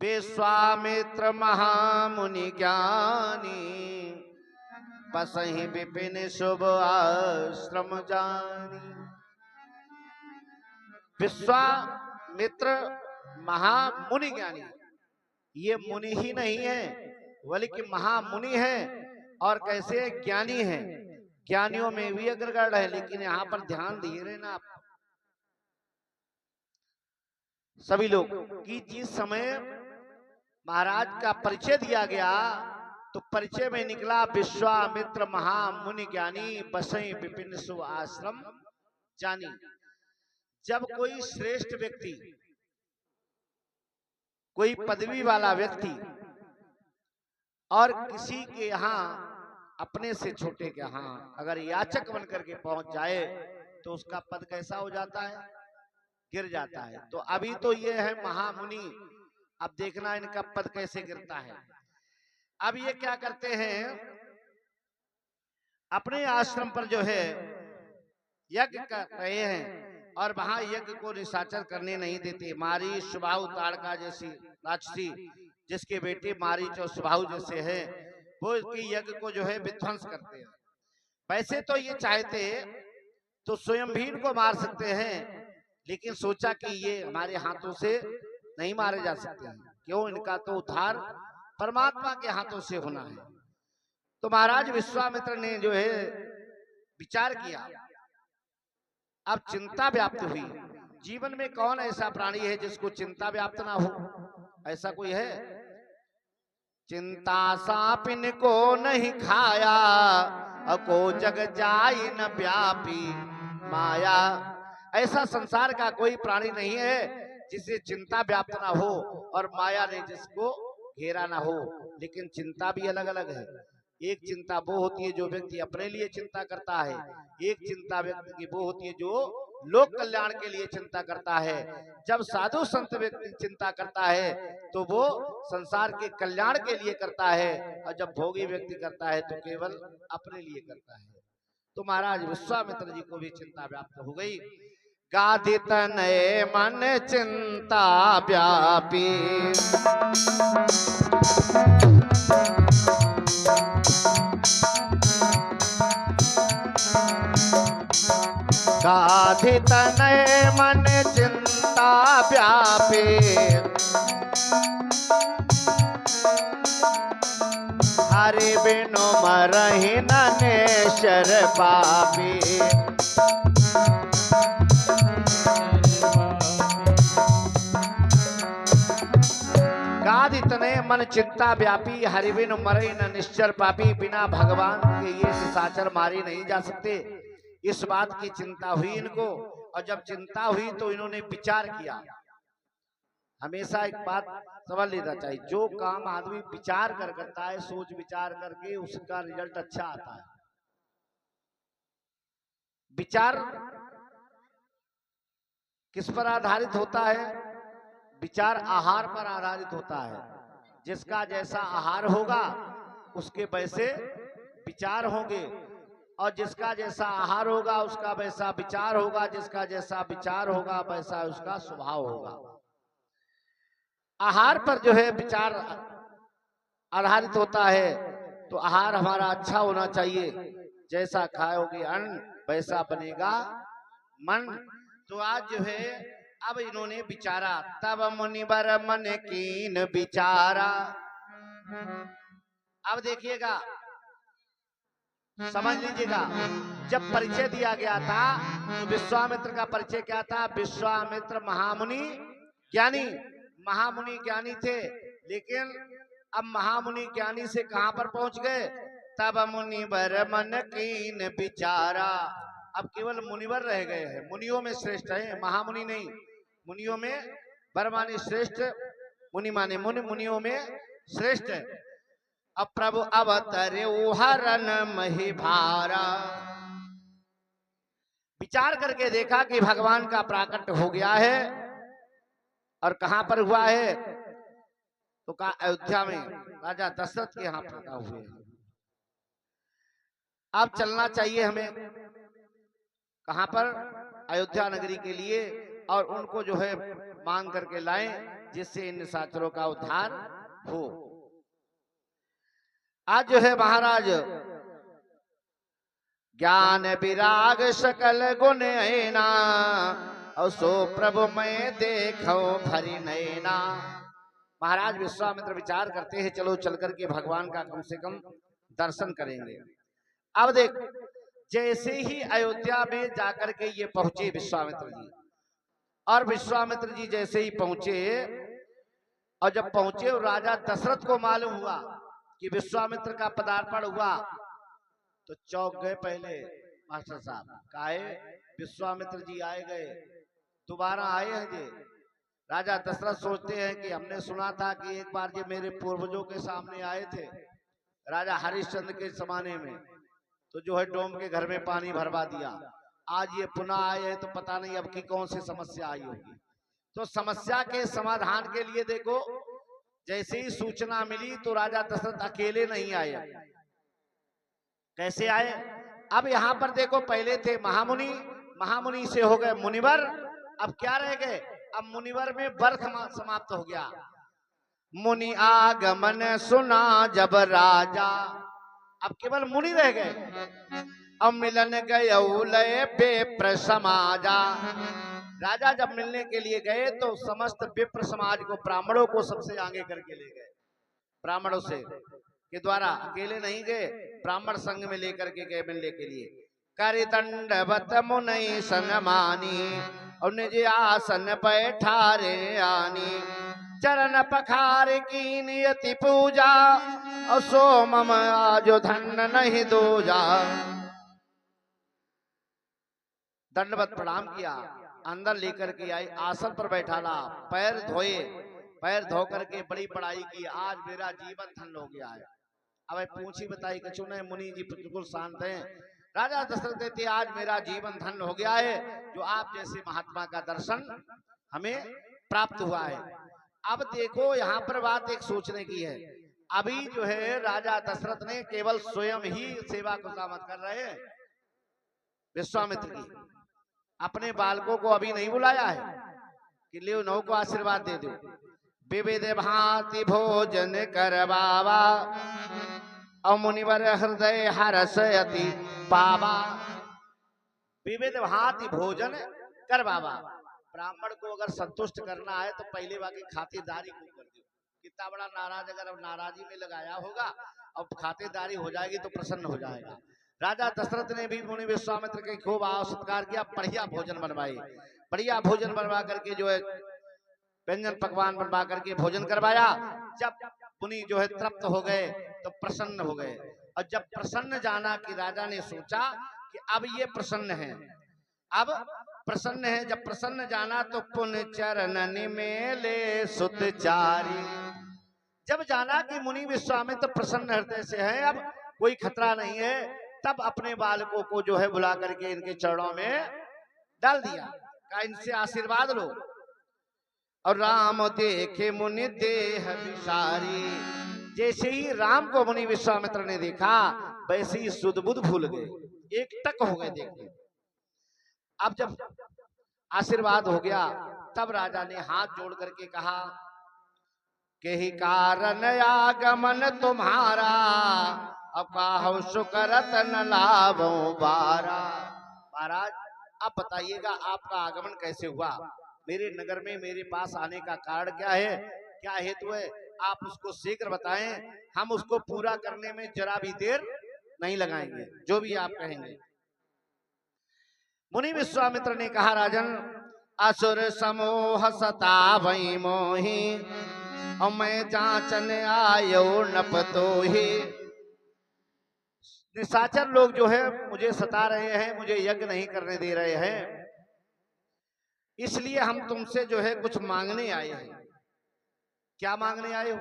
विश्वामित्र महामुनि ज्ञानी, बसहि विपिन शुभ आश्रम जानी। विश्वामित्र महामुनि ज्ञानी, ये मुनि ही नहीं है बल्कि महामुनि है। और कैसे ज्ञानी है, ज्ञानियों में भी अग्रगण्य है। लेकिन यहाँ पर ध्यान दिए रहे ना आप सभी लोग कि जिस समय महाराज का परिचय दिया गया तो परिचय में निकला विश्वामित्र महामुनि ज्ञानी, बसई विपिन शुभ आश्रम जानी। जब कोई श्रेष्ठ व्यक्ति, कोई पदवी वाला व्यक्ति और किसी के यहाँ अपने से छोटे के यहाँ अगर याचक बन करके पहुंच जाए तो उसका पद कैसा हो जाता है, गिर जाता है। तो अभी तो ये है महामुनि, अब देखना इनका पद कैसे गिरता है। अब ये क्या करते हैं, अपने आश्रम पर जो है यज्ञ कर रहे हैं और वहां यज्ञ को निशाचर करने नहीं देते। मारी सुबाहु ताड़का जैसी राक्षसी, जिसके बेटे मारीच और सुबाहु जैसे है, वो इसकी यज्ञ को जो है विध्वंस करते हैं। वैसे तो ये चाहते तो स्वयं भी इनको मार सकते हैं, लेकिन सोचा कि ये हमारे हाथों से नहीं मारे जा सकते हैं। क्यों, इनका तो उद्धार परमात्मा के हाथों से होना है। तो महाराज विश्वामित्र ने जो है विचार किया। अब चिंता व्याप्त हुई। जीवन में कौन ऐसा प्राणी है जिसको चिंता व्याप्त ना हो? ऐसा कोई है? चिंता सांप इनको नहीं खाया, अको जग जाई न व्यापी माया। ऐसा संसार का कोई प्राणी नहीं है जिसे चिंता व्याप्त ना हो और माया ने जिसको घेरा ना हो। लेकिन चिंता भी अलग अलग है। एक चिंता वो होती है जो व्यक्ति अपने लिए चिंता करता है, एक चिंता व्यक्ति की वो होती है जो लोक कल्याण के लिए चिंता करता है। जब साधु संत व्यक्ति चिंता करता है तो वो संसार के कल्याण के लिए करता है, और जब भोगी व्यक्ति करता है तो केवल अपने लिए करता है। तो महाराज विश्वामित्र जी को भी चिंता व्याप्त हो गई। गाधित नए मन चिंता व्यापी, गाधित नए मन चिंता व्यापी, हरि बिनु मरहि न नेश्वर पापी। गाधित नए मन चिंता व्यापी, हरि बिनु मरहि न निश्चर पापी। बिना भगवान के ये निशाचर मारे नहीं जा सकते, इस बात की चिंता हुई इनको। और जब चिंता हुई तो इन्होंने विचार किया। हमेशा एक बात समझ लेना चाहिए, जो काम आदमी विचार कर करता है, सोच विचार करके उसका रिजल्ट अच्छा आता है। विचार किस पर आधारित होता है? विचार आहार पर आधारित होता है। जिसका जैसा आहार होगा उसके वैसे विचार होंगे, और जिसका जैसा आहार होगा उसका वैसा विचार होगा, जिसका जैसा विचार होगा वैसा उसका स्वभाव होगा। आहार पर जो है विचार आधारित होता है, तो आहार हमारा अच्छा होना चाहिए। जैसा खाओगे अन्न वैसा बनेगा मन। तो आज जो है अब इन्होंने विचारा, तब मुनिवर मन कीन विचारा। अब देखिएगा, समझ लीजिएगा, जब परिचय दिया गया था तो विश्वामित्र का परिचय क्या था? विश्वामित्र महामुनि ज्ञानी, महामुनि ज्ञानी थे। लेकिन अब महामुनि ज्ञानी से कहां पर पहुंच गए? तब मुनिवर मन कीन विचारा। अब केवल मुनिवर रह गए हैं। मुनियों में श्रेष्ठ है, महामुनि नहीं। मुनियों में वर माने श्रेष्ठ, मुनि माने मुनि, मुनियों में श्रेष्ठ है। अब प्रभु अवतरे हरन मही भारा। विचार करके देखा कि भगवान का प्राकट्य हो गया है। और कहां पर हुआ है? तो कहा अयोध्या में, राजा दशरथ के यहाँ पैदा हुए। अब चलना चाहिए हमें कहां पर? अयोध्या नगरी के लिए, और उनको जो है मांग करके लाएं जिससे इन निशाचरों का उद्धार हो। आज जो है महाराज ज्ञान विराग सकल गुण ऐना और सो प्रभु मैं देखो भरी नैना। महाराज विश्वामित्र विचार करते हैं चलो चल करके भगवान का कम से कम दर्शन करेंगे। अब देख जैसे ही अयोध्या में जाकर के ये पहुंचे विश्वामित्र जी, और विश्वामित्र जी जैसे ही पहुंचे और जब पहुंचे और राजा दशरथ को मालूम हुआ कि विश्वामित्र का पदार्पण हुआ तो चौंक गए। पहले मास्टर साहब काहे विश्वामित्र जी आए गए, दोबारा आए हैं जी। राजा दशरथ सोचते हैं कि हमने सुना था कि एक बार ये मेरे पूर्वजों के सामने आए थे राजा हरिश्चंद्र के जमाने में, तो जो है डोम के घर में पानी भरवा दिया। आज ये पुनः आए हैं तो पता नहीं अब की कौन सी समस्या आई होगी। तो समस्या के समाधान के लिए देखो जैसे ही सूचना मिली तो राजा दशरथ अकेले नहीं आए। कैसे आए? अब यहाँ पर देखो पहले थे महामुनि, महामुनि से हो गए मुनिवर, अब क्या रह गए? अब मुनिवर में वर्ग समाप्त हो गया। मुनि आगमन सुना जब राजा, अब केवल मुनि रह गए। अब मिलन गए लय विप्र समाजा। राजा जब मिलने के लिए गए तो समस्त विप्र समाज को, ब्राह्मणों को सबसे आगे करके ले गए। ब्राह्मणों से के द्वारा अकेले नहीं गए, ब्राह्मण संघ में लेकर के गए मिलने के लिए। कर दंडवत मुनि सन्मानी और निज आसन बैठारे आनी। चरण पखार की नियति पूजा और सो मम आज धन नहीं दूजा। दंडवत प्रणाम किया, अंदर लेकर के आई, आसन पर बैठाला, पैर धोए, पैर धो करके बड़ी बड़ाई की, आज मेरा जीवन धन्य हो गया है। अब पूछी बताई कछु नहीं, मुनि जी बिल्कुल शांत हैं। राजा दशरथ कहते आज मेरा जीवन धन्य हो गया है, जो आप जैसे महात्मा का दर्शन हमें प्राप्त हुआ है। अब देखो यहाँ पर बात एक सोचने की है। अभी जो है राजा दशरथ ने केवल स्वयं ही सेवा खुशामद कर रहे हैं विश्वामित्र की, अपने बालकों को अभी नहीं बुलाया है कि लियो नौ को आशीर्वाद दे दो। विविध भांति भोजन करवावा और मुनिवर हृदय हर्षयति पावा। विविध भांति भोजन करवावा, ब्राह्मण को अगर संतुष्ट करना है तो पहले बाकी खातिरदारी को कर दो। कितना बड़ा नाराज अगर अब नाराजी में लगाया होगा, अब खातिरदारी हो जाएगी तो प्रसन्न हो जाएगा। राजा दशरथ ने भी मुनि विश्वामित्र के खूब आव सत्कार किया, बढ़िया भोजन बनवाए, बढ़िया भोजन बनवा करके जो है व्यंजन पकवान बनवा करके भोजन करवाया। जब मुनि जो है तृप्त हो गए तो प्रसन्न हो गए, और जब प्रसन्न जाना कि राजा ने सोचा कि अब ये प्रसन्न है, अब प्रसन्न है, जब प्रसन्न जाना तो पुण्य चरणन में ले सुतचारी। जब जाना कि मुनि विश्वामित्र प्रसन्न हृदय से है, अब कोई खतरा नहीं है, तब अपने बालकों को जो है बुला करके इनके चरणों में डाल दिया, कहा इनसे आशीर्वाद लो। और राम देखे मुनि देह विसारी। जैसे ही राम को मुनि विश्वामित्र ने देखा वैसे ही सुध बुध भूल गए, एक टक हो गए देखने। अब जब आशीर्वाद हो गया तब राजा ने हाथ जोड़ करके कहा के ही कारण आगमन तुम्हारा, अब काहु सुकरत न लाभो बारा। महाराज अब बताइएगा आपका आगमन कैसे हुआ, मेरे नगर में मेरे पास आने का कारण क्या है, क्या हेतु है, आप उसको शीघ्र बताएं, हम उसको पूरा करने में जरा भी देर नहीं लगाएंगे, जो भी आप कहेंगे। मुनि विश्वामित्र ने कहा राजन असुर समूह सतावई मोहि, और मैं जांचन आयो नपतोहि। निशाचर लोग जो है मुझे सता रहे हैं, मुझे यज्ञ नहीं करने दे रहे हैं, इसलिए हम तुमसे जो है कुछ मांगने आए हैं। क्या मांगने आए हो?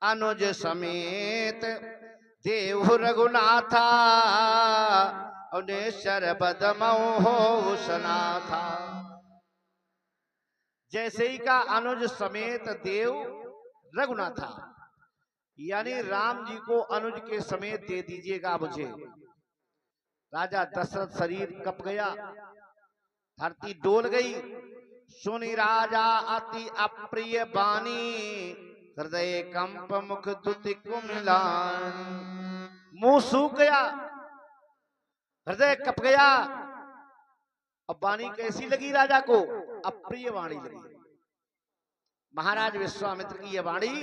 अनुज समेत देव रघुनाथा और शरबदमो सनाथा। जैसे ही का अनुज समेत देव रघुनाथा, यानी राम जी को अनुज के समेत दे दीजिएगा मुझे। राजा दशरथ शरीर कप गया, धरती डोल गई, सुनी राजा अति अप्रिय बानी, हृदय कंप मुख दुति कुमिलान। मुंह सूख गया, हृदय कप गया। अब वाणी कैसी लगी राजा को? अप्रिय वाणी लगी। महाराज विश्वामित्र की यह वाणी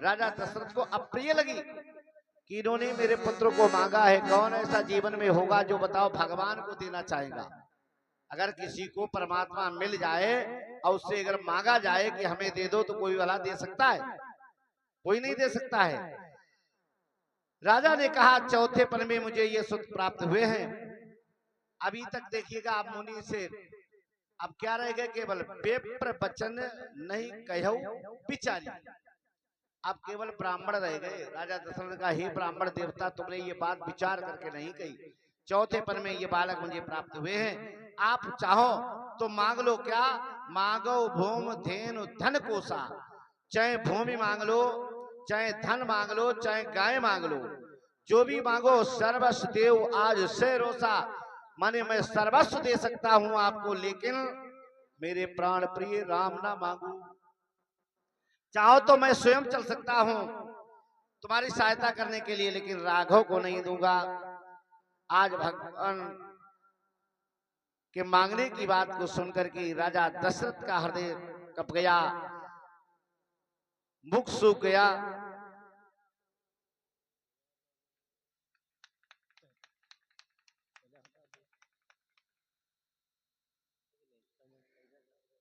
राजा दशरथ को अप्रिय लगी कि इन्होंने मेरे पुत्र को मांगा है। कौन ऐसा जीवन में होगा जो बताओ भगवान को देना चाहेगा? अगर किसी को परमात्मा मिल जाए और उससे अगर मांगा जाए कि हमें दे दो, तो कोई भला दे सकता है? कोई नहीं दे सकता है। राजा ने कहा चौथे पन में मुझे ये सुख प्राप्त हुए हैं। अभी तक देखिएगा आप मुनि से अब क्या रह गए? केवल विप्र वचन नहीं कहौ बिचारी। अब केवल ब्राह्मण रह गए। राजा दशरथ का हे ब्राह्मण देवता, तुमने ये बात विचार करके नहीं कही। चौथे पन में ये बालक मुझे प्राप्त हुए हैं। आप चाहो तो मांग लो। क्या मांगो? भूम धेनु धन कोसा। चाहे भूमि मांग लो, चाहे धन मांग लो, चाहे गाय मांग लो, जो भी मांगो सर्वस्व देव आज से रोसा। माने मैं सर्वस्व दे सकता हूं आपको, लेकिन मेरे प्राण प्रिय राम ना मांगू। चाहो तो मैं स्वयं चल सकता हूं तुम्हारी सहायता करने के लिए, लेकिन राघव को नहीं दूंगा। आज भगवान के मांगने की बात को सुनकर के राजा दशरथ का हृदय कप गया, मुख सूख गया।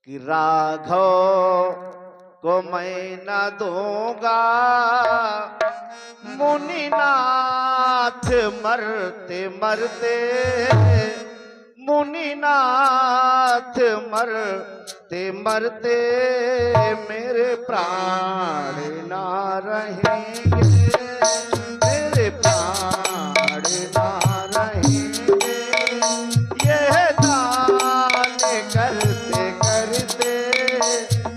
कि राघव को मैं न दूंगा, मुनिनाथ मरते मरते, मुनिनाथ मरते मरते मेरे प्राण ना रहेंगे, मेरे प्राण ना रहेंगे। यह दान करते करते,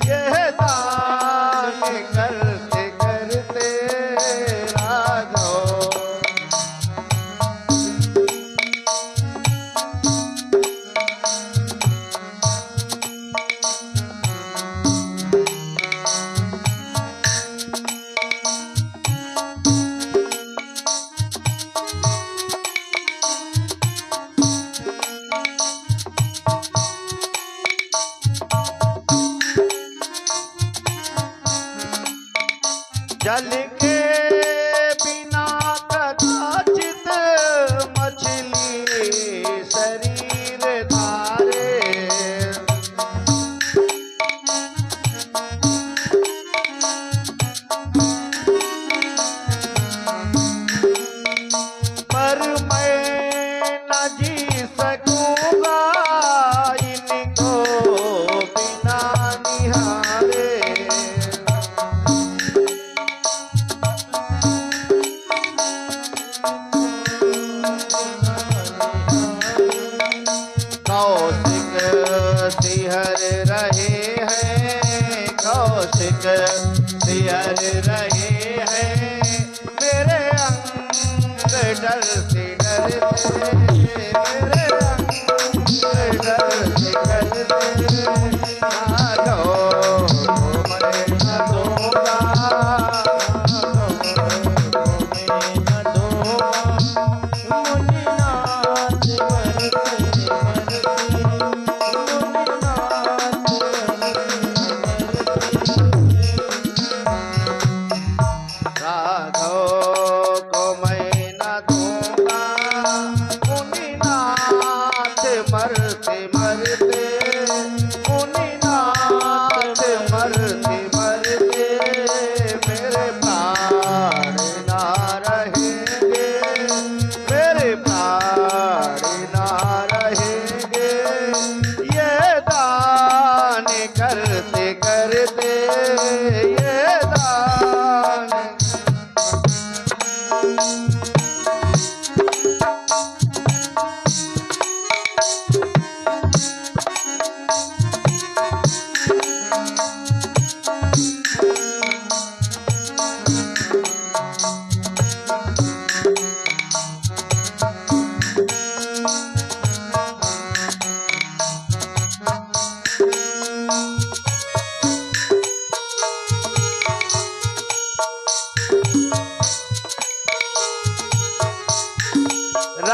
यह दान करते करते राघव। जल के बिना कदाचित मछली शरीर धारे, पर मैं न जी सकूंगा इनको बिना निहारे। कौशिक सिहर रहे हैं, कौशिक सिहर रहे हैं, मेरे अंग डरते डरते, मेरे अंग डरते डरते राघव मैं न दूंगा, मैं न दूंगा। मुनिनाथ मरते राघव को मैं न दूंगा, मुनिनाथ मरते मरते, मुनिनाथ मरते मरते मेरे प्राण ना रहेंगे, मेरे प्राण ना रहेंगे। ये दान करते करते, ये दान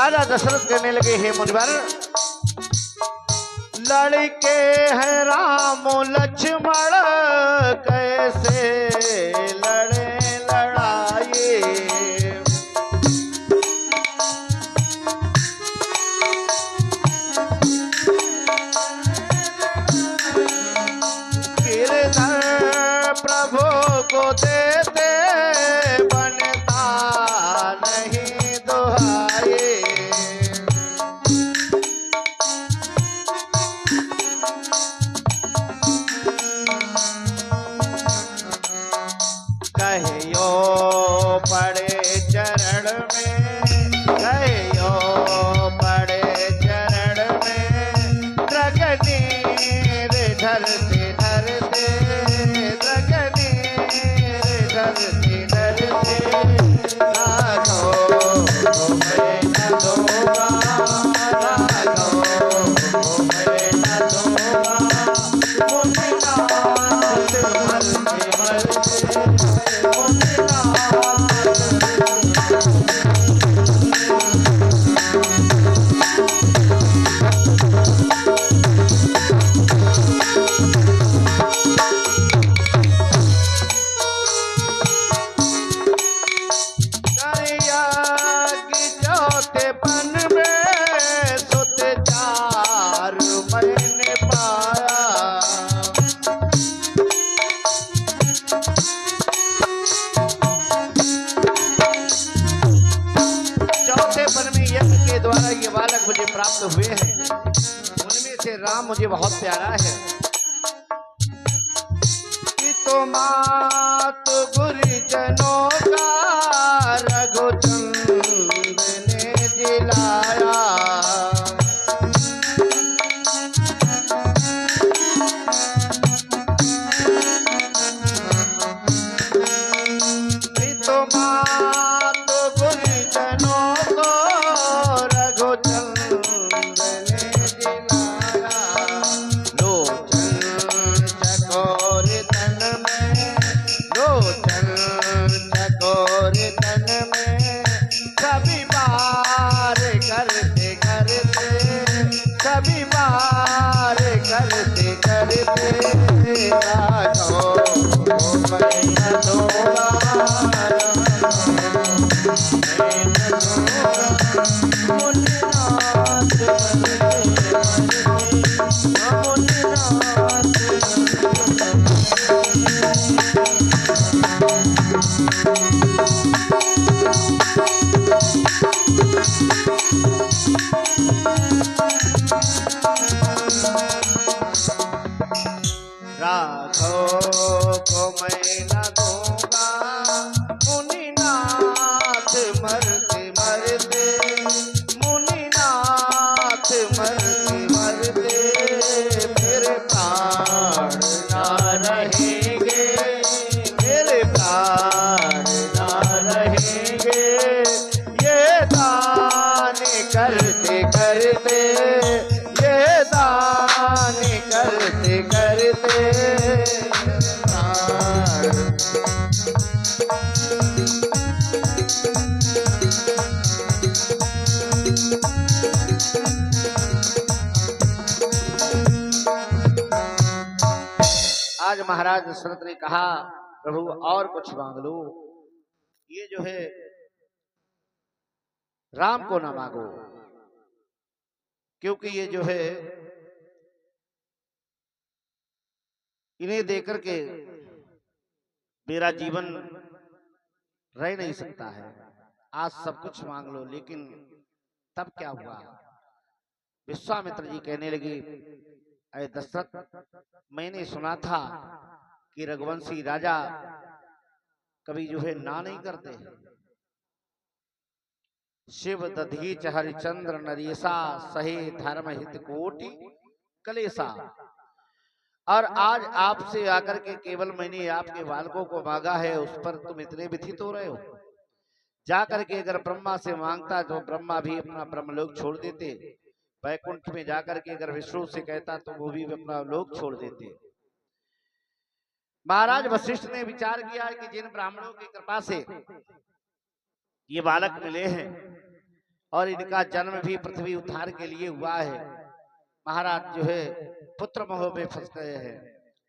राजा दशरथ कहने लगे, हे मुनिवर, लड़के हैं राम लक्ष्मण, कैसे लड़े लड़ाई। गिरधर प्रभु को देते बनता नहीं दुहाई। कहियो पड़े चरण में, कहियो पड़े चरण में, रगनीर ढरते ढरते, रगनीर ढरते ढरते, राघो मैं न दूंगा, राघो मैं न दूंगा, मुनिनाथ मरते मरते, मुझे प्राप्त हुए हैं, उनमें से राम मुझे बहुत प्यारा है। कि तो मात गुरुजनों का रघुचंद ने जिलाया। कि तो मात गुरुजनों को कभी बार करते करते, राघो मैं न दूंगा, मैं न दूंगा, मुनिनाथ मरते मरते, मुनिनाथ राघो को मैं न दूंगा, मुनिनाथ मरते मरते, मुनिनाथ मरते मरते, मेरे प्राण ना रहेंगे, मेरे प्राण ना रहेंगे, ये दान करते करते, ये दान करते करते, आज महाराज दशरथ ने कहा, प्रभु और कुछ मांग लो, ये जो है राम को ना मांगो, क्योंकि ये जो है इन्हें देकर के मेरा जीवन रह नहीं सकता है। आज सब कुछ मांग लो, लेकिन तब क्या हुआ? विश्वामित्र जी कहने लगे, अरे दशरथ, मैंने सुना था कि रघुवंशी राजा कभी जो है ना नहीं करते। शिव दधीच हरिचंद्र नरेशा, सहे धर्म हित कोटि कलेशा। और आज आपसे आकर के केवल मैंने आपके बालकों को मांगा है, उस पर तुम इतने व्यथित हो रहे हो। जाकर के अगर ब्रह्मा से मांगता तो ब्रह्मा भी अपना ब्रह्मलोक छोड़ देते, वैकुंठ में जाकर के अगर विष्णु से कहता तो वो भी अपना लोक छोड़ देते। महाराज वशिष्ठ ने विचार किया कि जिन ब्राह्मणों की कृपा से ये बालक मिले हैं, और इनका जन्म भी पृथ्वी उद्धार के लिए हुआ है। महाराज जो है पुत्र मोह में फंस गए हैं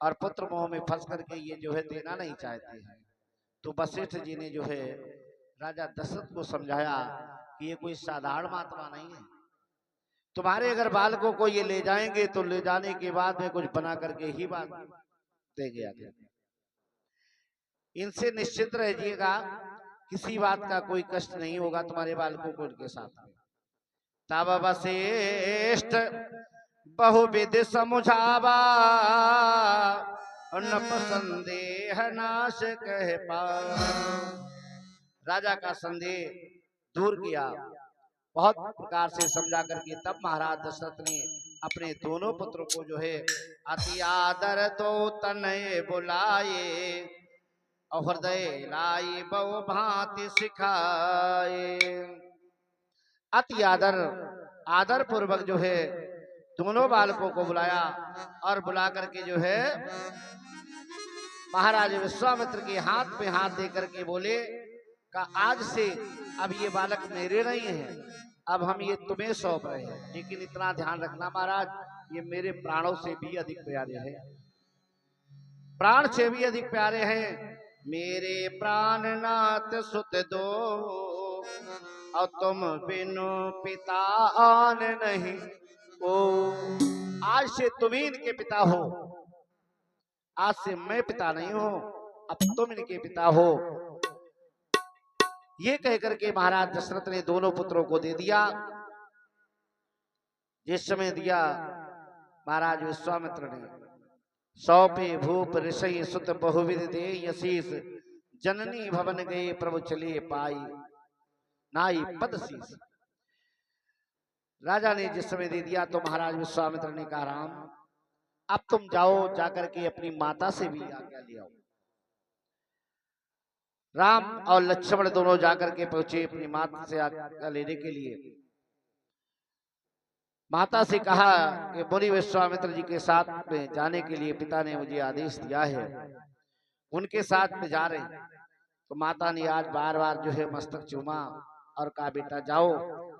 और पुत्र मोह में फंस करके ये जो है देना नहीं चाहते हैं। तो वशिष्ठ जी ने जो है राजा दशरथ को समझाया कि ये कोई साधारण महात्मा नहीं है। तुम्हारे अगर बालकों को ये ले जाएंगे तो ले जाने के बाद में कुछ बना करके ही बात देंगे आगे। इनसे निश्चित रहिएगा, किसी बात का कोई कष्ट नहीं होगा तुम्हारे बालकों को इनके साथ में। तब वशिष्ठ बहुविध समुझावा नप संदेह नाश कह पा। राजा का संदेह दूर किया, बहुत प्रकार से समझा करके तब महाराज दशरथ ने अपने दोनों पुत्रों को जो है अति आदर तो तनय बुलाए और हृदय लाई बहु भांति सिखाए। अति आदर पूर्वक जो है दोनों बालकों को बुलाया और बुला करके जो है महाराज विश्वामित्र के हाथ में हाथ दे करके बोले का आज से अब ये बालक मेरे नहीं है, अब हम ये तुम्हें सौंप रहे हैं। लेकिन इतना ध्यान रखना महाराज, ये मेरे प्राणों से भी अधिक प्यारे हैं, प्राण से भी अधिक प्यारे हैं। मेरे प्राणनाथ सुत दो और तुम बिनु पिता आन नहीं ओ। आज से तुम ही इनके पिता हो, आज से मैं पिता नहीं हूं, अब तुम इनके पिता हो। ये कह करके महाराज दशरथ ने दोनों पुत्रों को दे दिया। जिस समय दिया महाराज विश्वामित्र ने सौंपे भूप ऋषि सुत बहुविध दे यशीष जननी भवन गए प्रभु चले पाई नाई पद शीस। राजा ने जिस समय दे दिया तो महाराज विश्वामित्र ने कहा राम अब तुम जाओ, जाकर के अपनी माता से भी आज्ञा ले आओ। राम और लक्ष्मण दोनों जाकर के पहुंचे अपनी माता से आज्ञा लेने के लिए। माता से कहा कि मुनि विश्वामित्र जी के साथ में जाने के लिए पिता ने मुझे आदेश दिया है, उनके साथ में जा रहे हैं। तो माता ने आज बार बार जो है मस्तक चूमा और कहा बेटा जाओ,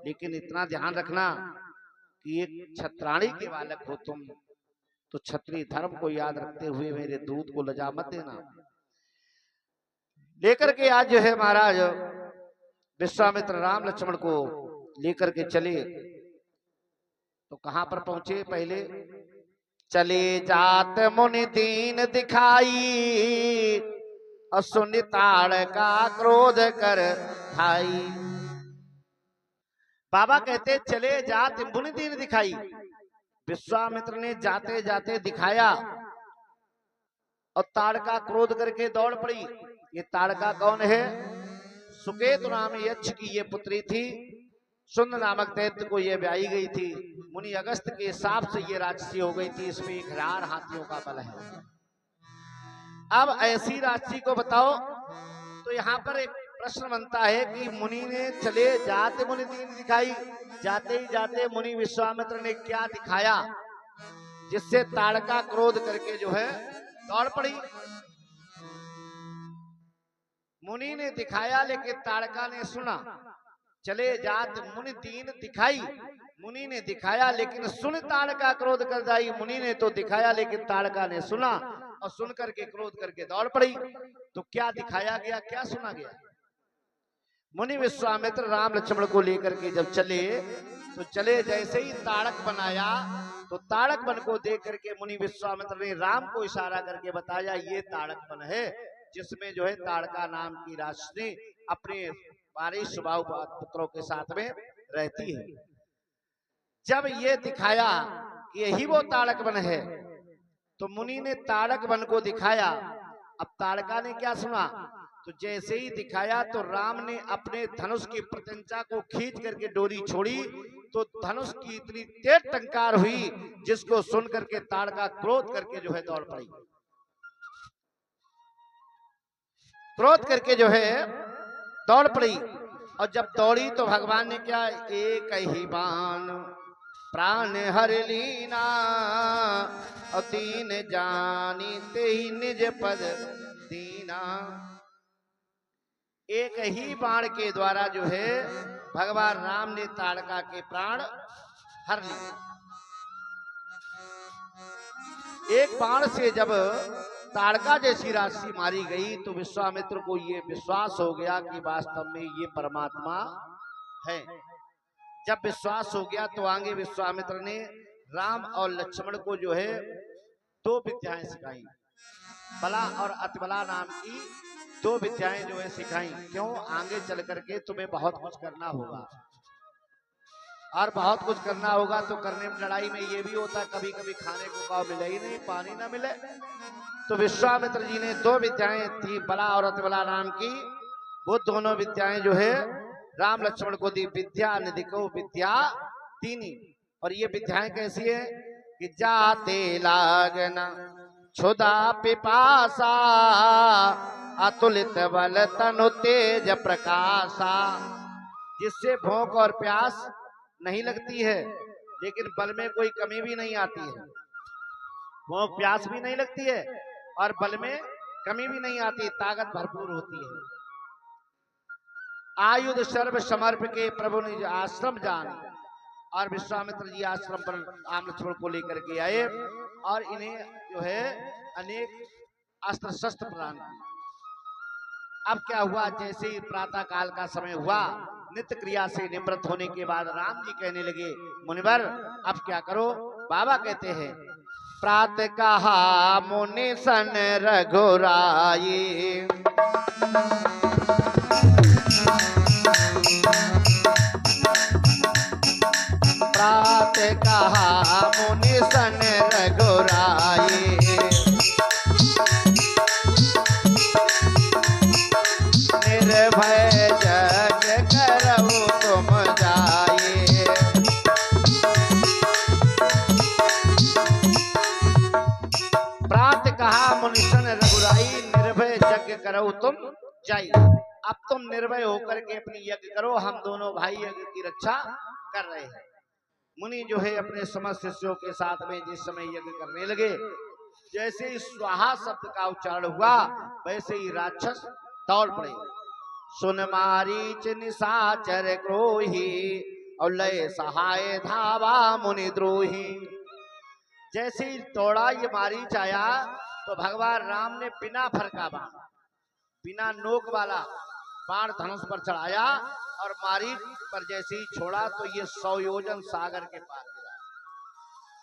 लेकिन इतना ध्यान रखना कि एक छत्राणी के बालक हो तुम, तो क्षत्रिय धर्म को याद रखते हुए मेरे दूध को लजा मत देना। लेकर के आज जो है महाराज विश्वामित्र राम लक्ष्मण को लेकर के चले। तो कहां पर पहुंचे, पहले चले जात मुनि दीन दिखाई और सुनि ताड़का क्रोध कर खाई। बाबा कहते चले जात मुनि दीन दिखाई। विश्वामित्र ने जाते जाते दिखाया और ताड़का क्रोध करके दौड़ पड़ी। ये ताड़का कौन है? सुकेतु नाम यक्ष की ये पुत्री थी। सुंद नामक दैत्य को ये ब्याही गई थी। मुनि अगस्त के साप से ये राक्षसी हो गई थी। इसमें 1000 हाथियों का बल है। अब ऐसी राक्षसी को बताओ, तो यहाँ पर एक प्रश्न बनता है कि मुनि ने चले जाते मुनि दीन दिखाई, जाते ही जाते मुनि विश्वामित्र ने क्या दिखाया जिससे ताड़का क्रोध करके जो है दौड़ पड़ी। मुनि ने दिखाया लेकिन ताड़का ने सुना। चले जात मुनि दीन दिखाई, मुनि ने दिखाया लेकिन सुन ताड़का क्रोध कर जाई। मुनि ने तो दिखाया लेकिन ताड़का ने सुना और सुन करके क्रोध करके दौड़ पड़ी। तो क्या दिखाया गया, क्या सुना गया? मुनि विश्वामित्र राम लक्ष्मण को लेकर के जब चले तो चले जैसे ही ताड़क बनाया तो ताड़क बन को देख करके मुनि विश्वामित्र ने राम को इशारा करके बताया ये ताड़क बन है जिसमें जो है ताड़का नाम की राक्षसी अपने बारिश स्वभाव पुत्रों के साथ में रहती है। जब ये दिखाया कि यही वो ताड़क बन है तो मुनि ने ताड़क बन को दिखाया। अब ताड़का ने क्या सुना, तो जैसे ही दिखाया तो राम ने अपने धनुष की प्रत्यंचा को खींच करके डोरी छोड़ी तो धनुष की इतनी तेज टंकार हुई जिसको सुन करके ताड़का क्रोध करके जो है दौड़ पड़ी। क्रोध करके जो है दौड़ पड़ी और जब दौड़ी तो भगवान ने क्या, एक ही बाण प्राण हर लीना और दीन जानी ते ही निज पद दीना। एक ही बाण के द्वारा जो है भगवान राम ने ताड़का के प्राण हर लिए। एक बाण से जब ताड़का जैसी राशि मारी गई तो विश्वामित्र को ये विश्वास हो गया कि वास्तव में ये परमात्मा है। जब विश्वास हो गया तो आगे विश्वामित्र ने राम और लक्ष्मण को जो है 2 विद्याएं सिखाई, बला और अतिबला नाम की 2 विद्याएं जो है सिखाई। क्यों? आगे चल करके तुम्हें बहुत कुछ करना होगा, और बहुत कुछ करना होगा तो करने में लड़ाई में ये भी होता है कभी कभी खाने को पाव मिले ही नहीं, पानी ना मिले। तो विश्वामित्र जी ने 2 विद्याएं थी, बला और अतिबला नाम की, वो दोनों विद्याएं जो है राम लक्ष्मण को दी। विद्या निधि को विद्या तीनी। और ये विद्याएं कैसी है कि जाते लागना क्षुधा पिपासा अतुलित बल तनु तेज प्रकाशा, जिससे भूख और प्यास नहीं लगती है लेकिन बल में कोई कमी भी नहीं आती है। भूख प्यास भी नहीं लगती है और बल में कमी भी नहीं आती, ताकत भरपूर होती है। आयुध सर्व समर्प के प्रभु ने आश्रम जान, और विश्वामित्र जी आश्रम पर राम लक्ष्मण को लेकर के आए और इन्हें जो है अनेक अस्त्र शस्त्र प्रदान किए। अब क्या हुआ, जैसे ही प्रातः काल का समय हुआ, नित्य क्रिया से निवृत्त होने के बाद राम जी कहने लगे, मुनिवर अब क्या करो? बाबा कहते हैं, प्रातः कहा मुनि सन रघुराई, प्रातः कहा मुनि सन रघुराई, निर्भय जग करहु तुम जाए। प्रातः कहा मुनि सन रघुराई, निर्भय यज्ञ करहु तुम जाई। अब तुम निर्भय होकर के अपनी यज्ञ करो, हम दोनों भाई यज्ञ की रक्षा कर रहे हैं। मुनि जो है अपने समस्त शिष्यों के साथ में जिस समय यज्ञ करने लगे, जैसे ही स्वाहा शब्द का उच्चारण हुआ वैसे ही राक्षस दौड़ पड़े। सुन मारीच निशाचर क्रोही और लय सहाय धावा मुनि द्रोही। जैसे ही दौड़ा ये मारीच आया तो भगवान राम ने बिना फरका बाण, बिना नोक वाला बाण धनुष पर चढ़ाया और मारीच पर जैसे ही छोड़ा तो ये 100 योजन सागर के पार गिरा।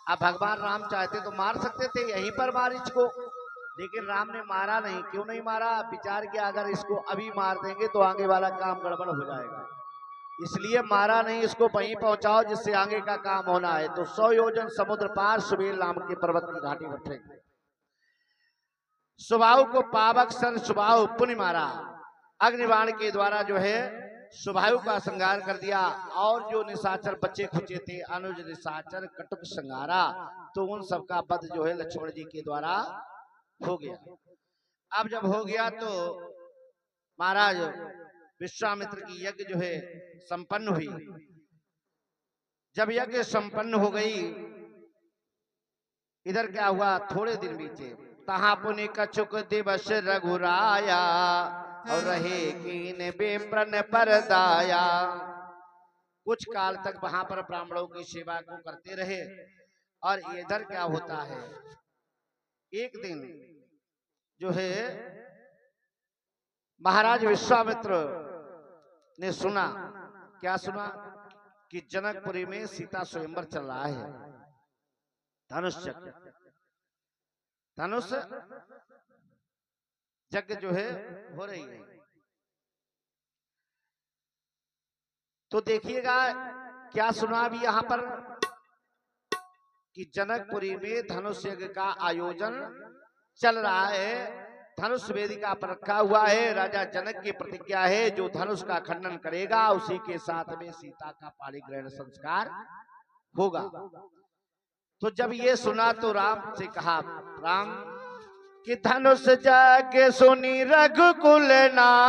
अब भगवान राम चाहते तो मार सकते थे यहीं पर मारीच को, लेकिन राम ने मारा नहीं। क्यों नहीं मारा? विचार किया अगर इसको अभी मार देंगे तो आगे वाला काम गड़बड़ हो जाएगा, इसलिए मारा नहीं, इसको वहीं पहुंचाओ जिससे आगे का काम होना है। तो 100 योजन समुद्र पार सुबेल नाम के पर्वत की घाटी पर फेंक। सुबाहु को पावक सन सुबाहु पुण्य मारा, अग्निबाण के द्वारा जो है सुबाहु का संहार कर दिया। और जो निशाचर बच्चे खुचे थे, अनुज निशाचर कटुक संहारा, तो उन सबका वध जो है लक्ष्मण जी के द्वारा हो गया। अब जब हो गया तो महाराज विश्वामित्र की यज्ञ जो है संपन्न हुई। जब यज्ञ संपन्न हो गई, इधर क्या हुआ, थोड़े दिन बीते, तहा पुनि कछुक दिवस रघुराया और रहे कीन बेप्रन परदाया। कुछ काल तक वहां पर ब्राह्मणों की सेवा को करते रहे। और इधर क्या होता है, एक दिन जो है महाराज विश्वामित्र ने सुना, क्या सुना कि जनकपुरी में सीता स्वयंवर चल रहा है, धनुष यज्ञ, धनुष यज्ञ जो है हो रही है। तो देखिएगा क्या सुना अभी यहां पर कि जनकपुरी में धनुष यज्ञ का आयोजन चल रहा है, धनुष वेदिका पर रखा हुआ है। राजा जनक की प्रतिज्ञा है, जो धनुष का खंडन करेगा उसी के साथ में सीता का पाणिग्रहण संस्कार होगा। तो जब ये सुना तो राम से कहा, राम कि धनुष यज्ञ सुनी रघुकुल नाथा,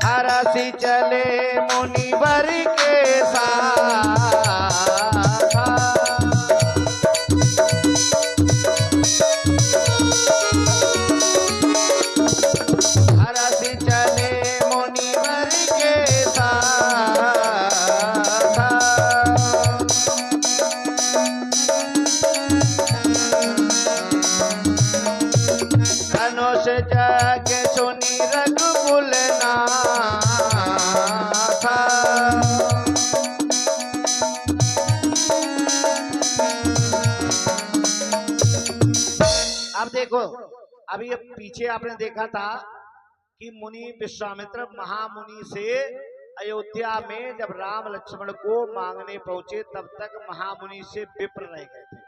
हरसी चले मुनिवर के साथ। देखो, अभी ये पीछे आपने देखा था कि मुनि विश्वामित्र महामुनि से अयोध्या में जब राम लक्ष्मण को मांगने पहुंचे, तब तक महामुनि से विप्र रह गए थे।